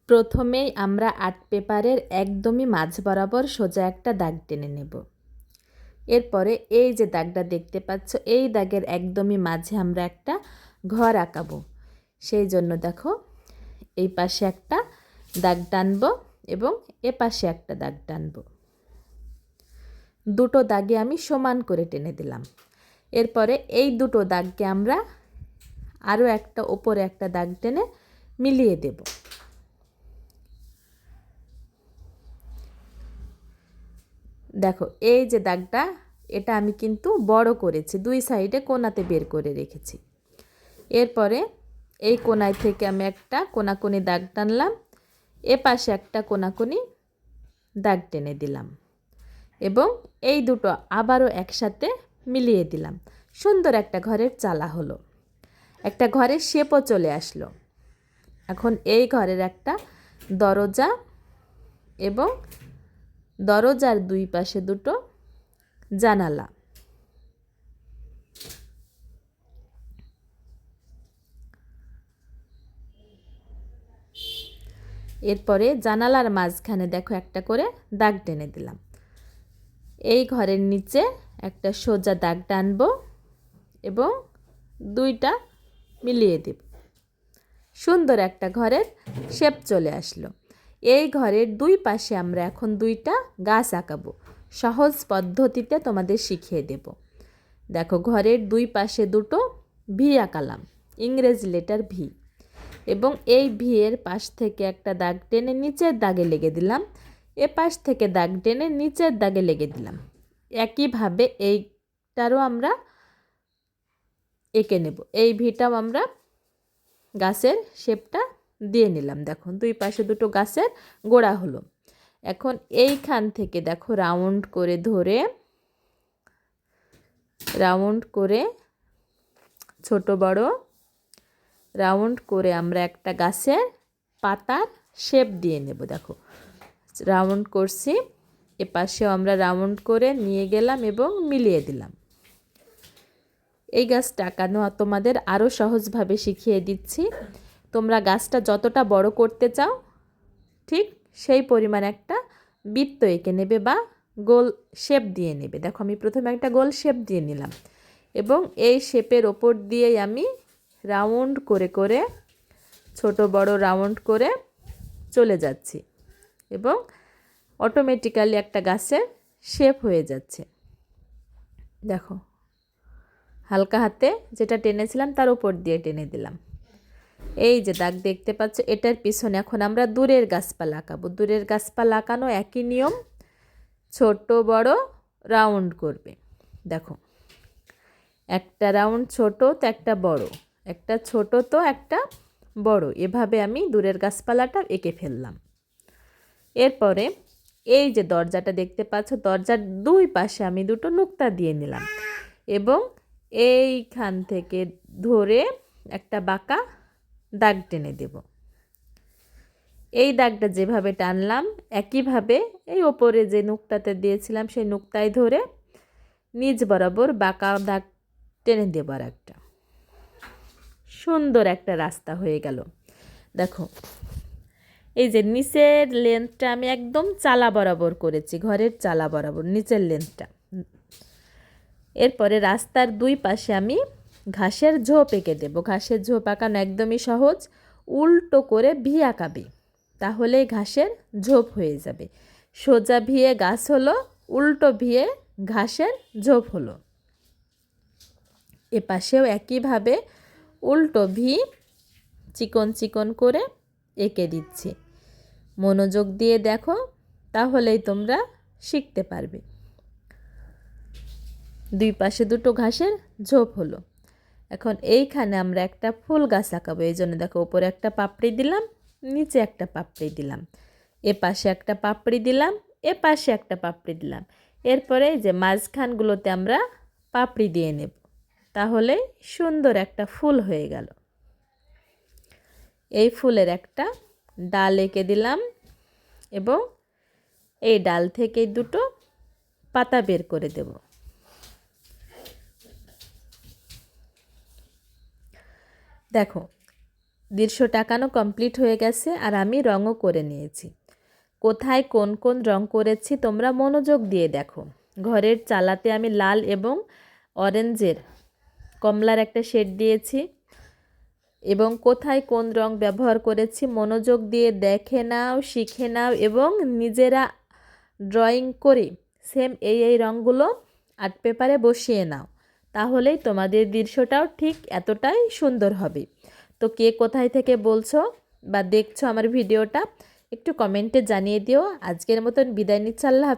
প্রথমেই আমরা আর্ট পেপারের একদমই মাঝ বরাবর সোজা একটা দাগ টেনে নেব। এরপরে এই যে দাগটা দেখতে পাচ্ছ, এই দাগের একদমই মাঝে আমরা একটা ঘর আঁকাবো। সেই জন্য দেখো এই পাশে একটা দাগ টানবো এবং এ পাশে একটা দাগ টানবো। দুটো দাগে আমি সমান করে টেনে দিলাম। এরপরে এই দুটো দাগকে আমরা আরও একটা ওপরে একটা দাগ টেনে মিলিয়ে দেব। দেখো এই যে দাগটা, এটা আমি কিন্তু বড় করেছি, দুই সাইডে কোণাতে বের করে রেখেছি। এরপরে এই কোণায় থেকে আমি একটা কোণাকুনি দাগ টানলাম, এ পাশে একটা কোণাকুনি দাগ টেনে দিলাম এবং এই দুটো আবারও একসাথে মিলিয়ে দিলাম। সুন্দর একটা ঘরের চালা হলো, একটা ঘরের শেপও চলে আসলো। এখন এই ঘরের একটা দরজা এবং দরজার দুই পাশে দুটো জানালা। এরপরে জানালার মাঝখানে দেখো একটা করে দাগ টেনে দিলাম। এই ঘরের নিচে একটা সোজা দাগ টানবো এবং দুইটা মিলিয়ে দেব। সুন্দর একটা ঘরের শেপ চলে আসলো। এই ঘরের দুই পাশে আমরা এখন দুইটা গাছ আঁকাবো। সহজ পদ্ধতিতে তোমাদের শিখিয়ে দেব। দেখো ঘরের দুই পাশে দুটো ভি আঁকালাম, ইংরেজি লেটার ভি, এবং এই ভি এর পাশ থেকে একটা দাগ টেনে নিচের দাগে লেগে দিলাম, এ পাশ থেকে দাগ টেনে নিচের দাগে লেগে দিলাম। একইভাবে এইটারও আমরা এঁকে নেব। এই ভিটাও আমরা গাছের শেপটা দিয়ে নিলাম। দেখো দুই পাশে দুটো গাছের গোড়া হলো। এখন এইখান থেকে দেখো রাউন্ড করে ধরে রাউন্ড করে ছোট বড় রাউন্ড করে আমরা একটা গাছের পাতার শেপ দিয়ে নেব। দেখো রাউন্ড করছি, এ পাশেও আমরা রাউন্ড করে নিয়ে গেলাম এবং মিলিয়ে দিলাম। এই গাছটা আঁকানো তোমাদের আরও সহজভাবে শিখিয়ে দিচ্ছি। তোমরা গাছটা যতটা বড় করতে চাও ঠিক সেই পরিমাণ একটা বৃত্ত এঁকে নেবে বা গোল শেপ দিয়ে নেবে। দেখো আমি প্রথমে একটা গোল শেপ দিয়ে নিলাম এবং এই শেপের ওপর দিয়েই আমি রাউন্ড করে করে ছোট বড় রাউন্ড করে চলে যাচ্ছি এবং অটোমেটিক্যালি একটা গাছের শেপ হয়ে যাচ্ছে। দেখো হালকা হাতে যেটা টেনেছিলাম তার উপর দিয়ে টেনে দিলাম। এই যে দাগ দেখতে পাচ্ছ, এটার পিছনে এখন আমরা দূরের গাছপালা আঁকাবো। দূরের গাছপালা আঁকানো একই নিয়ম, ছোট বড় রাউন্ড করবে। দেখো একটা রাউন্ড ছোট তো একটা বড়, একটা ছোট তো একটা বড়, এভাবে আমি দূরের গাছপালাটা এঁকে ফেললাম। এরপরে এই যে দরজাটা দেখতে পাচ্ছ, দরজার দুই পাশে আমি দুটো নুক্তা দিয়ে নিলাম এবং এইখান থেকে ধরে একটা বাঁকা দাগ টেনে দেব। এই দাগটা যেভাবে টানলাম একইভাবে এই ওপরে যে নুক্তাতে দিয়েছিলাম সেই নুক্তায় ধরে নিচ বরাবর বাঁকা দাগ টেনে দেব। আর একটা সুন্দর একটা রাস্তা হয়ে গেল। দেখো এই যে নিচের লেন্থটা আমি একদম চালা বরাবর করেছি, ঘরের চালা বরাবর নিচের লেন্থটা। এরপরে রাস্তার দুই পাশে আমি ঘাসের ঝোপ এঁকে দেব। ঘাসের ঝোপ আঁকানো একদমই সহজ, উল্টো করে ভি আঁকাবে, তাহলেই ঘাসের ঝোপ হয়ে যাবে। সোজা ভিয়ে গাছ হলো, উল্টো ভিয়ে ঘাসের ঝোপ হলো। এ পাশেও একইভাবে উল্টো ভি চিকন চিকন করে এঁকে দিচ্ছি। মনোযোগ দিয়ে দেখো, তাহলেই তোমরা শিখতে পারবে। দুই পাশে দুটো ঘাসের ঝোপ হলো। এখন এইখানে আমরা একটা ফুল গাছ আঁকাবো। এই জন্য দেখো উপরে একটা পাপড়ি দিলাম, নিচে একটা পাপড়ি দিলাম, এ পাশে একটা পাপড়ি দিলাম, এ পাশে একটা পাপড়ি দিলাম। এরপরে এই যে মাঝখানগুলোতে আমরা পাপড়ি দিয়ে নেব, তাহলে সুন্দর একটা ফুল হয়ে গেল। এই ফুলের একটা ডাল এঁকে দিলাম এবং এই ডাল থেকে দুটো পাতা বের করে দেব। দেখো দৃশ্য টাকানো কমপ্লিট হয়ে গেছে আর আমি রঙও করে নিয়েছি। কোথায় কোন কোন রং করেছি তোমরা মনোযোগ দিয়ে দেখো। ঘরের চালাতে আমি লাল এবং অরেঞ্জের কমলার একটা শেড দিয়েছি এবং কোথায় কোন রং ব্যবহার করেছি মনোযোগ দিয়ে দেখে নাও, শিখে নাও এবং নিজেরা ড্রয়িং করে সেম এই রঙগুলো আর্ট পেপারে বসিয়ে নাও, তাহলেই তোমাদের দৃশ্যটাও ঠিক এতটাই সুন্দর হবে। তো কে কোথায় থেকে বলছো বা দেখছো আমার ভিডিওটা একটু কমেন্টে জানিয়ে দিও। আজকের মতন বিদায় নিচ্ছি, আল্লাহ হাফেজ।